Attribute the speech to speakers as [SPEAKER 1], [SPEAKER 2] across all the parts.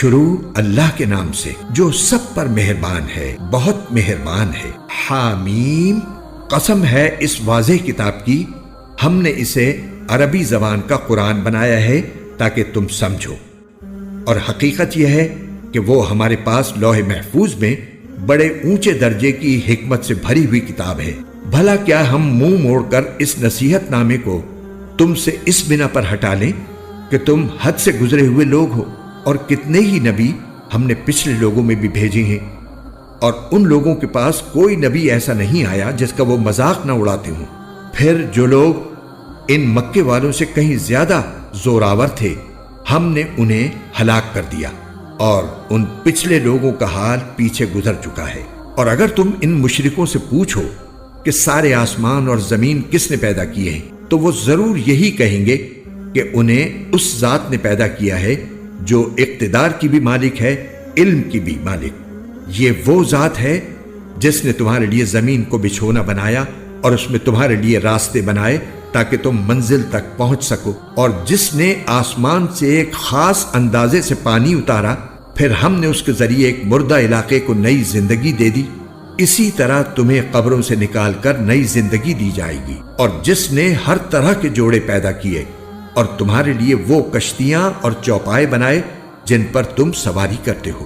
[SPEAKER 1] شروع اللہ کے نام سے جو سب پر مہربان ہے، بہت مہربان ہے۔ حامیم، قسم ہے اس واضح کتاب کی، ہم نے اسے عربی زبان کا قرآن بنایا ہے تاکہ تم سمجھو، اور حقیقت یہ ہے کہ وہ ہمارے پاس لوح محفوظ میں بڑے اونچے درجے کی حکمت سے بھری ہوئی کتاب ہے۔ بھلا کیا ہم منہ موڑ کر اس نصیحت نامے کو تم سے اس بنا پر ہٹا لیں کہ تم حد سے گزرے ہوئے لوگ ہو؟ اور کتنے ہی نبی ہم نے پچھلے لوگوں میں بھی بھیجے ہیں، اور ان لوگوں کے پاس کوئی نبی ایسا نہیں آیا جس کا وہ مذاق نہ اڑاتے ہوں۔ پھر جو لوگ ان مکے والوں سے کہیں زیادہ زوراور تھے، ہم نے انہیں ہلاک کر دیا، اور ان پچھلے لوگوں کا حال پیچھے گزر چکا ہے۔ اور اگر تم ان مشرکوں سے پوچھو کہ سارے آسمان اور زمین کس نے پیدا کیے ہیں، تو وہ ضرور یہی کہیں گے کہ انہیں اس ذات نے پیدا کیا ہے جو اقتدار کی بھی مالک ہے، علم کی بھی مالک۔ یہ وہ ذات ہے جس نے تمہارے لیے زمین کو بچھونا بنایا اور اس میں تمہارے لیے راستے بنائے تاکہ تم منزل تک پہنچ سکو، اور جس نے آسمان سے ایک خاص اندازے سے پانی اتارا، پھر ہم نے اس کے ذریعے ایک مردہ علاقے کو نئی زندگی دے دی۔ اسی طرح تمہیں قبروں سے نکال کر نئی زندگی دی جائے گی، اور جس نے ہر طرح کے جوڑے پیدا کیے اور تمہارے لیے وہ کشتیاں اور چوپائے بنائے جن پر تم سواری کرتے ہو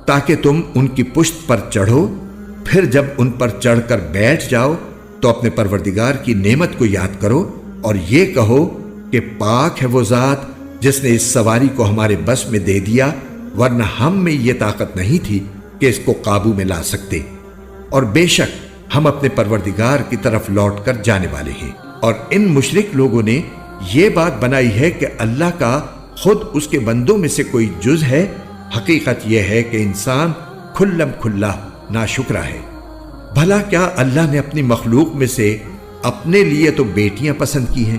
[SPEAKER 1] تاکہ تم ان کی پشت پر چڑھو، پھر جب ان پر چڑھ کر بیٹھ جاؤ تو اپنے پروردگار کی نعمت کو یاد کرو اور یہ کہو کہ پاک ہے وہ ذات جس نے اس سواری کو ہمارے بس میں دے دیا، ورنہ ہم میں یہ طاقت نہیں تھی کہ اس کو قابو میں لا سکتے، اور بے شک ہم اپنے پروردگار کی طرف لوٹ کر جانے والے ہیں۔ اور ان مشرک لوگوں نے یہ بات بنائی ہے کہ اللہ کا خود اس کے بندوں میں سے کوئی جز ہے۔ حقیقت یہ ہے کہ انسان کھلم کھلا ناشکرا ہے۔ بھلا کیا اللہ نے اپنی مخلوق میں سے اپنے لیے تو بیٹیاں پسند کی ہیں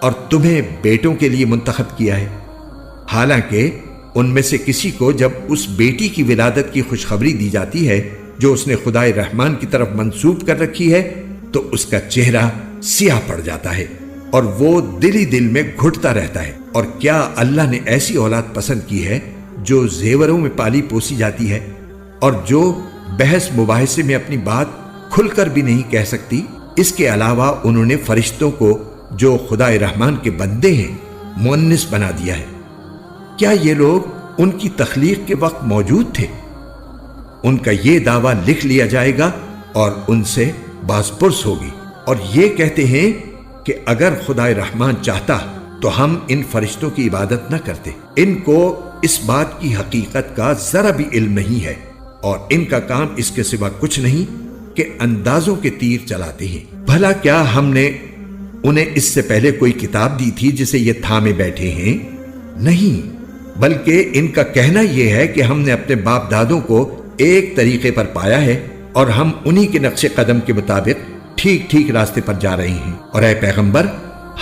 [SPEAKER 1] اور تمہیں بیٹوں کے لیے منتخب کیا ہے؟ حالانکہ ان میں سے کسی کو جب اس بیٹی کی ولادت کی خوشخبری دی جاتی ہے جو اس نے خدائے رحمان کی طرف منسوب کر رکھی ہے، تو اس کا چہرہ سیاہ پڑ جاتا ہے اور وہ دل ہی دل میں گھٹتا رہتا ہے۔ اور کیا اللہ نے ایسی اولاد پسند کی ہے جو زیوروں میں پالی پوسی جاتی ہے اور جو بحث مباحثے میں اپنی بات کھل کر بھی نہیں کہہ سکتی؟ اس کے علاوہ انہوں نے فرشتوں کو جو خدائے رحمان کے بندے ہیں مؤنث بنا دیا ہے۔ کیا یہ لوگ ان کی تخلیق کے وقت موجود تھے؟ ان کا یہ دعویٰ لکھ لیا جائے گا اور ان سے باز پرس ہوگی، اور یہ کہتے ہیں کہ اگر خدائے رحمان چاہتا تو ہم ان فرشتوں کی عبادت نہ کرتے۔ ان کو اس بات کی حقیقت کا ذرا بھی علم نہیں ہے، اور ان کا کام اس کے سوا کچھ نہیں کہ اندازوں کے تیر چلاتے ہیں۔ بھلا کیا ہم نے انہیں اس سے پہلے کوئی کتاب دی تھی جسے یہ تھامے بیٹھے ہیں؟ نہیں، بلکہ ان کا کہنا یہ ہے کہ ہم نے اپنے باپ دادوں کو ایک طریقے پر پایا ہے اور ہم انہی کے نقش قدم کے مطابق ٹھیک ٹھیک راستے پر جا رہے ہیں۔ اور اے پیغمبر،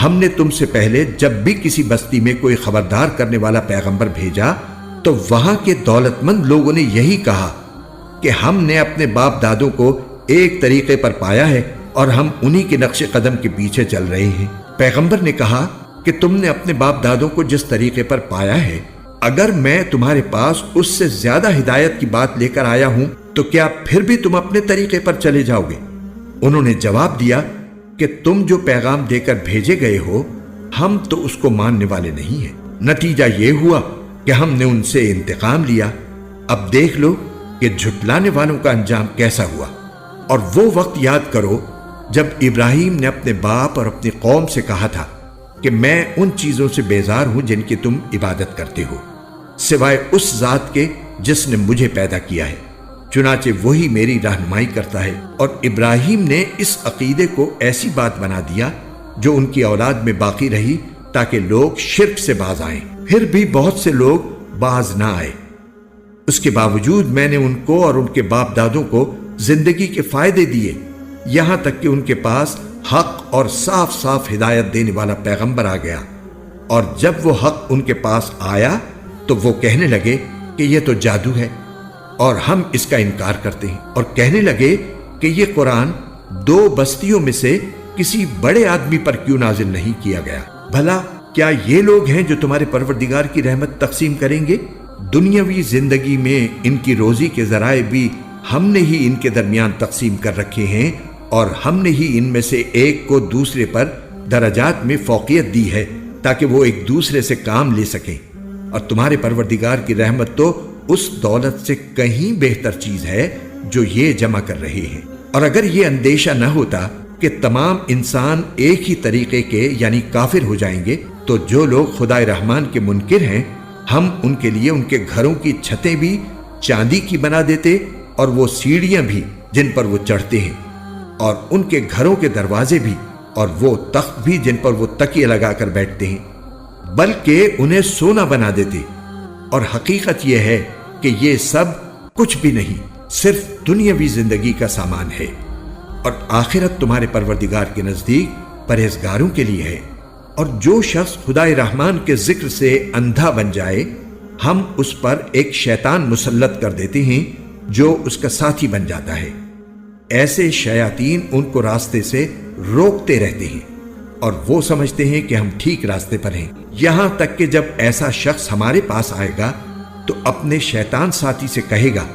[SPEAKER 1] ہم نے تم سے پہلے جب بھی کسی بستی میں کوئی خبردار کرنے والا پیغمبر بھیجا تو وہاں کے دولت مند لوگوں نے یہی کہا کہ ہم نے اپنے باپ دادوں کو ایک طریقے پر پایا ہے اور ہم انہی کے نقش قدم کے پیچھے چل رہے ہیں۔ پیغمبر نے کہا کہ تم نے اپنے باپ دادوں کو جس طریقے پر پایا ہے، اگر میں تمہارے پاس اس سے زیادہ ہدایت کی بات لے کر آیا ہوں تو کیا پھر بھی تم اپنے طریقے پر چلے جاؤ گے؟ انہوں نے جواب دیا کہ تم جو پیغام دے کر بھیجے گئے ہو، ہم تو اس کو ماننے والے نہیں ہیں۔ نتیجہ یہ ہوا کہ ہم نے ان سے انتقام لیا۔ اب دیکھ لو کہ جھٹلانے والوں کا انجام کیسا ہوا۔ اور وہ وقت یاد کرو جب ابراہیم نے اپنے باپ اور اپنی قوم سے کہا تھا کہ میں ان چیزوں سے بیزار ہوں جن کی تم عبادت کرتے ہو، سوائے اس ذات کے جس نے مجھے پیدا کیا ہے، چنانچہ وہی میری رہنمائی کرتا ہے۔ اور ابراہیم نے اس عقیدے کو ایسی بات بنا دیا جو ان کی اولاد میں باقی رہی تاکہ لوگ شرک سے باز آئیں۔ پھر بھی بہت سے لوگ باز نہ آئے۔ اس کے باوجود میں نے ان کو اور ان کے باپ دادوں کو زندگی کے فائدے دیے، یہاں تک کہ ان کے پاس حق اور صاف صاف ہدایت دینے والا پیغمبر آ گیا۔ اور جب وہ حق ان کے پاس آیا تو وہ کہنے لگے کہ یہ تو جادو ہے اور ہم اس کا انکار کرتے ہیں، اور کہنے لگے کہ یہ قرآن دو بستیوں میں سے کسی بڑے آدمی پر کیوں نازل نہیں کیا گیا؟ بھلا کیا یہ لوگ ہیں جو تمہارے پروردگار کی رحمت تقسیم کریں گے؟ دنیاوی زندگی میں ان کی روزی کے ذرائع بھی ہم نے ہی ان کے درمیان تقسیم کر رکھے ہیں، اور ہم نے ہی ان میں سے ایک کو دوسرے پر درجات میں فوقیت دی ہے تاکہ وہ ایک دوسرے سے کام لے سکیں۔ اور تمہارے پروردگار کی رحمت تو اس دولت سے کہیں بہتر چیز ہے جو یہ جمع کر رہے ہیں۔ اور اگر یہ اندیشہ نہ ہوتا کہ تمام انسان ایک ہی طریقے کے یعنی کافر ہو جائیں گے، تو جو لوگ خدائے رحمان کے منکر ہیں ہم ان کے لیے ان کے گھروں کی چھتیں بھی چاندی کی بنا دیتے، اور وہ سیڑھیاں بھی جن پر وہ چڑھتے ہیں، اور ان کے گھروں کے دروازے بھی، اور وہ تخت بھی جن پر وہ تکیے لگا کر بیٹھتے ہیں، بلکہ انہیں سونا بنا دیتے۔ اور حقیقت یہ ہے کہ یہ سب کچھ بھی نہیں، صرف دنیاوی زندگی کا سامان ہے، اور آخرت تمہارے پروردگار کے نزدیک پرہیزگاروں کے لیے ہے۔ اور جو شخص خدائے رحمان کے ذکر سے اندھا بن جائے، ہم اس پر ایک شیطان مسلط کر دیتے ہیں جو اس کا ساتھی بن جاتا ہے۔ ایسے شیاطین ان کو راستے سے روکتے رہتے ہیں، اور وہ سمجھتے ہیں کہ ہم ٹھیک راستے پر ہیں، یہاں تک کہ جب ایسا شخص ہمارے پاس آئے گا تو اپنے شیطان ساتھی سے کہے گا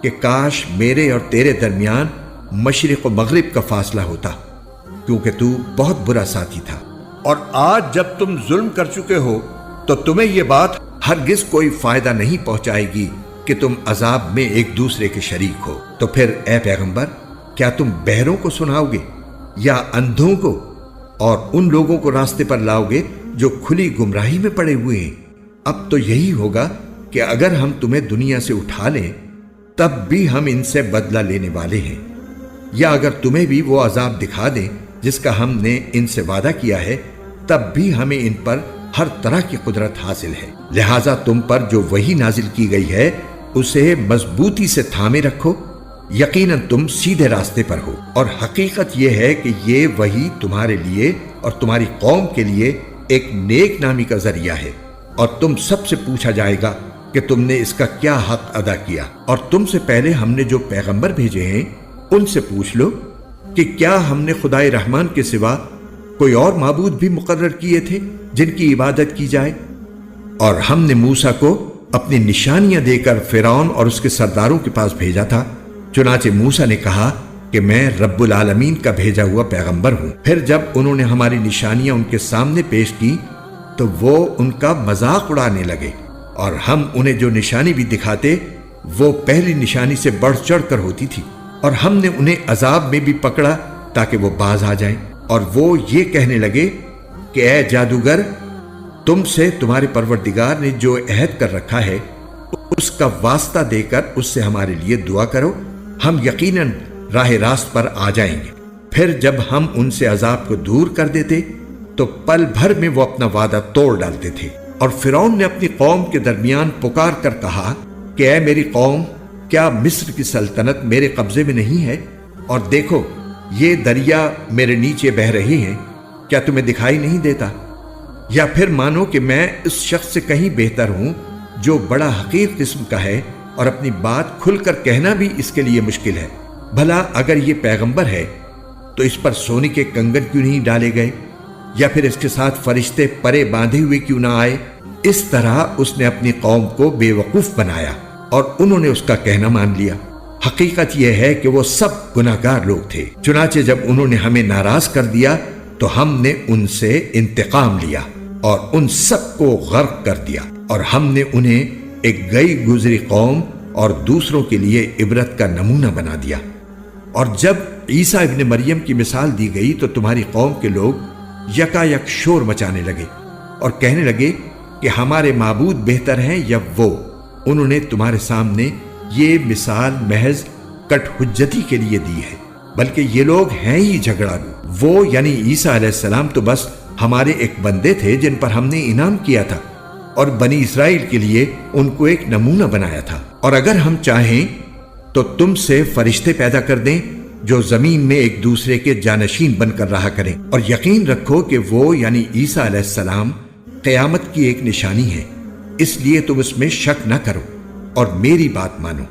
[SPEAKER 1] کہ کاش میرے اور تیرے درمیان مشرق و مغرب کا فاصلہ ہوتا، کیونکہ تو بہت برا ساتھی تھا۔ اور آج جب تم ظلم کر چکے ہو تو تمہیں یہ بات ہرگز کوئی فائدہ نہیں پہنچائے گی کہ تم عذاب میں ایک دوسرے کے شریک ہو۔ تو پھر اے پیغمبر، کیا تم بہروں کو سناؤ گے یا اندھوں کو، اور ان لوگوں کو راستے پر لاؤ گے جو کھلی گمراہی میں پڑے ہوئے ہیں؟ اب تو یہی ہوگا کہ اگر ہم تمہیں دنیا سے اٹھا لیں تب بھی ہم ان سے بدلہ لینے والے ہیں، یا اگر تمہیں بھی وہ عذاب دکھا دیں جس کا ہم نے ان سے وعدہ کیا ہے تب بھی ہمیں ان پر ہر طرح کی قدرت حاصل ہے۔ لہٰذا تم پر جو وحی نازل کی گئی ہے اسے مضبوطی سے تھامے رکھو، یقیناً تم سیدھے راستے پر ہو۔ اور حقیقت یہ ہے کہ یہ وحی تمہارے لیے اور تمہاری قوم کے لیے ایک نیک نامی کا ذریعہ ہے، اور تم سب سے پوچھا جائے گا کہ تم نے اس کا کیا حق ادا کیا۔ اور تم سے پہلے ہم نے جو پیغمبر بھیجے ہیں ان سے پوچھ لو کہ کیا ہم نے خدائے رحمان کے سوا کوئی اور معبود بھی مقرر کیے تھے جن کی عبادت کی جائے؟ اور ہم نے موسیٰ کو اپنی نشانیاں دے کر فرعون اور اس کے سرداروں کے پاس بھیجا تھا، چنانچہ موسیٰ نے کہا کہ میں رب العالمین کا بھیجا ہوا پیغمبر ہوں۔ پھر جب انہوں نے ہماری نشانیاں ان کے سامنے پیش کی تو وہ ان کا مذاق اڑانے لگے، اور ہم انہیں جو نشانی بھی دکھاتے وہ پہلی نشانی سے بڑھ چڑھ کر ہوتی تھی، اور ہم نے انہیں عذاب میں بھی پکڑا تاکہ وہ باز آ جائیں۔ اور وہ یہ کہنے لگے کہ اے جادوگر، تم سے تمہارے پروردگار نے جو عہد کر رکھا ہے اس کا واسطہ دے کر اس سے ہمارے لیے دعا کرو، ہم یقیناً راہ راست پر آ جائیں گے۔ پھر جب ہم ان سے عذاب کو دور کر دیتے تو پل بھر میں وہ اپنا وعدہ توڑ ڈالتے تھے۔ اور فرعون نے اپنی قوم کے درمیان پکار کر کہا کہ اے میری قوم، کیا مصر کی سلطنت میرے قبضے میں نہیں ہے؟ اور دیکھو یہ دریا میرے نیچے بہہ رہے ہیں، کیا تمہیں دکھائی نہیں دیتا؟ یا پھر مانو کہ میں اس شخص سے کہیں بہتر ہوں جو بڑا حقیر قسم کا ہے اور اپنی بات کھل کر کہنا بھی اس کے لیے مشکل ہے۔ بھلا اگر یہ پیغمبر ہے تو اس پر سونے کے کنگن کیوں نہیں ڈالے گئے، یا پھر اس کے ساتھ فرشتے پرے باندھے ہوئے کیوں نہ آئے؟ اس طرح اس نے اپنی قوم کو بے وقوف بنایا اور انہوں نے اس کا کہنا مان لیا۔ حقیقت یہ ہے کہ وہ سب گناہگار لوگ تھے۔ چنانچہ جب انہوں نے ہمیں ناراض کر دیا تو ہم نے ان سے انتقام لیا اور ان سب کو غرق کر دیا، اور ہم نے انہیں ایک گئی گزری قوم اور دوسروں کے لیے عبرت کا نمونہ بنا دیا۔ اور جب عیسیٰ ابن مریم کی مثال دی گئی تو تمہاری قوم کے لوگ یکا یک شور مچانے لگے اور کہنے لگے کہ ہمارے معبود بہتر ہیں یا وہ۔ انہوں نے تمہارے سامنے یہ مثال محض کٹ حجتی کے لیے دی ہے، بلکہ یہ لوگ ہیں ہی جھگڑالو۔ وہ یعنی عیسیٰ علیہ السلام تو بس ہمارے ایک بندے تھے جن پر ہم نے انعام کیا تھا، اور بنی اسرائیل کے لیے ان کو ایک نمونہ بنایا تھا۔ اور اگر ہم چاہیں تو تم سے فرشتے پیدا کر دیں جو زمین میں ایک دوسرے کے جانشین بن کر رہا کریں، اور یقین رکھو کہ وہ یعنی عیسیٰ علیہ السلام قیامت کی ایک نشانی ہے، اس لیے تم اس میں شک نہ کرو اور میری بات مانو،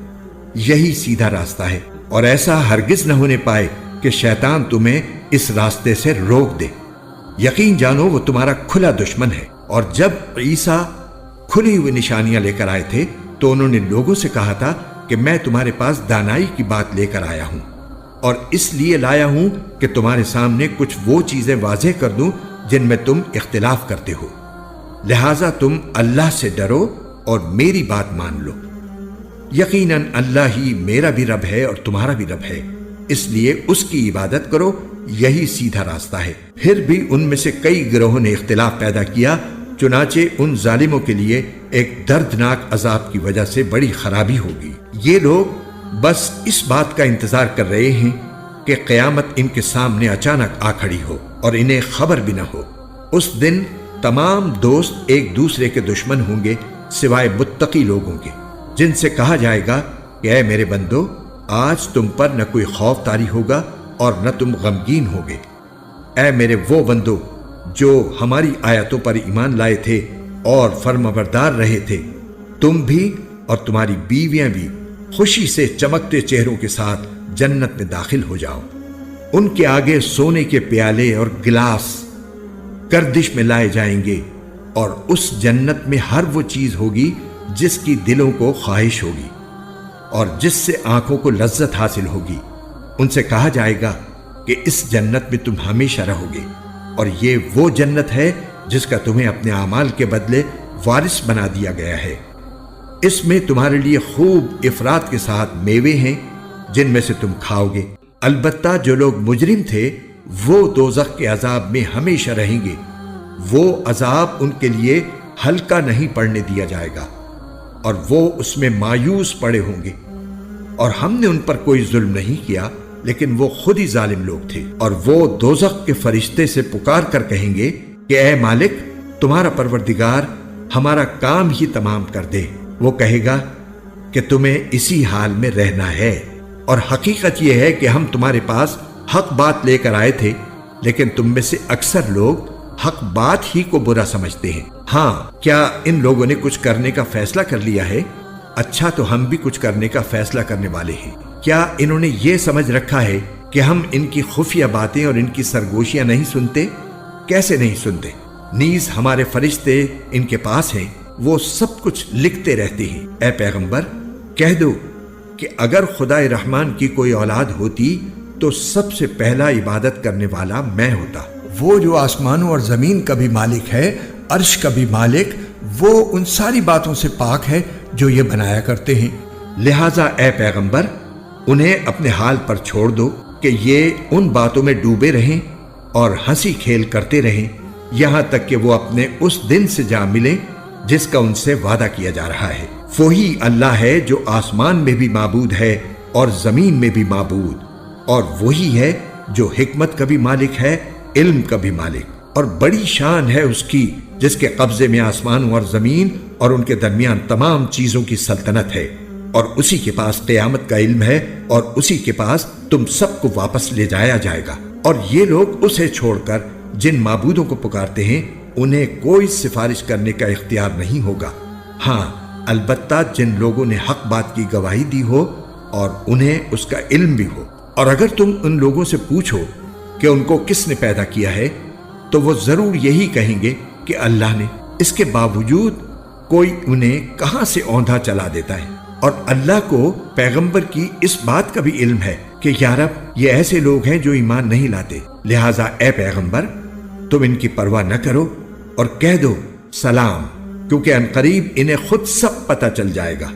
[SPEAKER 1] یہی سیدھا راستہ ہے۔ اور ایسا ہرگز نہ ہونے پائے کہ شیطان تمہیں اس راستے سے روک دے، یقین جانو وہ تمہارا کھلا دشمن ہے۔ اور جب عیسیٰ کھلی ہوئی نشانیاں لے کر آئے تھے تو انہوں نے لوگوں سے کہا تھا کہ میں تمہارے پاس دانائی کی بات لے کر آیا ہوں، اور اس لیے لایا ہوں کہ تمہارے سامنے کچھ وہ چیزیں واضح کر دوں جن میں تم اختلاف کرتے ہو، لہذا تم اللہ سے ڈرو اور میری بات مان لو۔ یقیناً اللہ ہی میرا بھی رب ہے اور تمہارا بھی رب ہے، اس لیے اس کی عبادت کرو، یہی سیدھا راستہ ہے۔ پھر بھی ان میں سے کئی گروہوں نے اختلاف پیدا کیا، چنانچہ ان ظالموں کے لیے ایک دردناک عذاب کی وجہ سے بڑی خرابی ہوگی۔ یہ لوگ بس اس بات کا انتظار کر رہے ہیں کہ قیامت ان کے سامنے اچانک آ کھڑی ہو اور انہیں خبر بھی نہ ہو۔ اس دن تمام دوست ایک دوسرے کے دشمن ہوں گے سوائے متقی لوگوں کے، جن سے کہا جائے گا کہ اے میرے بندو، آج تم پر نہ کوئی خوف طاری ہوگا اور نہ تم غمگین ہوگے۔ اے میرے وہ بندو جو ہماری آیتوں پر ایمان لائے تھے اور فرمانبردار رہے تھے، تم بھی اور تمہاری بیویاں بھی خوشی سے چمکتے چہروں کے ساتھ جنت میں داخل ہو جاؤ۔ ان کے آگے سونے کے پیالے اور گلاس گردش میں لائے جائیں گے، اور اس جنت میں ہر وہ چیز ہوگی جس کی دلوں کو خواہش ہوگی اور جس سے آنکھوں کو لذت حاصل ہوگی۔ ان سے کہا جائے گا کہ اس جنت میں تم ہمیشہ رہو گے، اور یہ وہ جنت ہے جس کا تمہیں اپنے اعمال کے بدلے وارث بنا دیا گیا ہے۔ اس میں تمہارے لیے خوب افراط کے ساتھ میوے ہیں جن میں سے تم کھاؤ گے۔ البتہ جو لوگ مجرم تھے وہ دوزخ کے عذاب میں ہمیشہ رہیں گے، وہ عذاب ان کے لیے ہلکا نہیں پڑنے دیا جائے گا، اور وہ اس میں مایوس پڑے ہوں گے۔ اور ہم نے ان پر کوئی ظلم نہیں کیا، لیکن وہ خود ہی ظالم لوگ تھے۔ اور وہ دوزخ کے فرشتے سے پکار کر کہیں گے کہ اے مالک، تمہارا پروردگار ہمارا کام ہی تمام کر دے۔ وہ کہے گا کہ تمہیں اسی حال میں رہنا ہے، اور حقیقت یہ ہے کہ ہم تمہارے پاس حق بات لے کر آئے تھے، لیکن تم میں سے اکثر لوگ حق بات ہی کو برا سمجھتے ہیں۔ ہاں، کیا ان لوگوں نے کچھ کرنے کا فیصلہ کر لیا ہے؟ اچھا، تو ہم بھی کچھ کرنے کا فیصلہ کرنے والے ہیں۔ کیا انہوں نے یہ سمجھ رکھا ہے کہ ہم ان کی خفیہ باتیں اور ان کی سرگوشیاں نہیں سنتے؟ کیسے نہیں سنتے؟ نیز ہمارے فرشتے ان کے پاس ہیں، وہ سب کچھ لکھتے رہتے ہیں۔ اے پیغمبر، کہہ دو کہ اگر خدا رحمان کی کوئی اولاد ہوتی تو سب سے پہلا عبادت کرنے والا میں ہوتا۔ وہ جو آسمانوں اور زمین کا بھی مالک ہے، عرش کا بھی مالک، وہ ان ساری باتوں سے پاک ہے جو یہ بنایا کرتے ہیں۔ لہٰذا اے پیغمبر، انہیں اپنے حال پر چھوڑ دو کہ یہ ان باتوں میں ڈوبے رہیں اور ہنسی کھیل کرتے رہیں، یہاں تک کہ وہ اپنے اس دن سے جا ملیں جس کا ان سے وعدہ کیا جا رہا ہے۔ وہی اللہ ہے جو آسمان میں بھی معبود ہے اور زمین میں بھی معبود، اور وہی ہے جو حکمت کا بھی مالک ہے، علم کا بھی مالک، اور بڑی شان ہے اس کی جس کے قبضے میں آسمان اور زمین اور ان کے درمیان تمام چیزوں کی سلطنت ہے، اور اسی کے پاس قیامت کا علم ہے، اور اسی کے پاس تم سب کو واپس لے جایا جائے گا۔ اور یہ لوگ اسے چھوڑ کر جن معبودوں کو پکارتے ہیں انہیں کوئی سفارش کرنے کا اختیار نہیں ہوگا۔ ہاں، البتہ جن لوگوں نے حق بات کی گواہی دی ہو اور انہیں اس کا علم بھی ہو۔ اور اگر تم ان لوگوں سے پوچھو کہ ان کو کس نے پیدا کیا ہے تو وہ ضرور یہی کہیں گے کہ اللہ نے۔ اس کے باوجود کوئی انہیں کہاں سے اوندھا چلا دیتا ہے۔ اور اللہ کو پیغمبر کی اس بات کا بھی علم ہے کہ یا رب، یہ ایسے لوگ ہیں جو ایمان نہیں لاتے، لہٰذا اے پیغمبر، تم ان کی پرواہ نہ کرو اور کہہ دو سلام، کیونکہ عنقریب انہیں خود سب پتہ چل جائے گا۔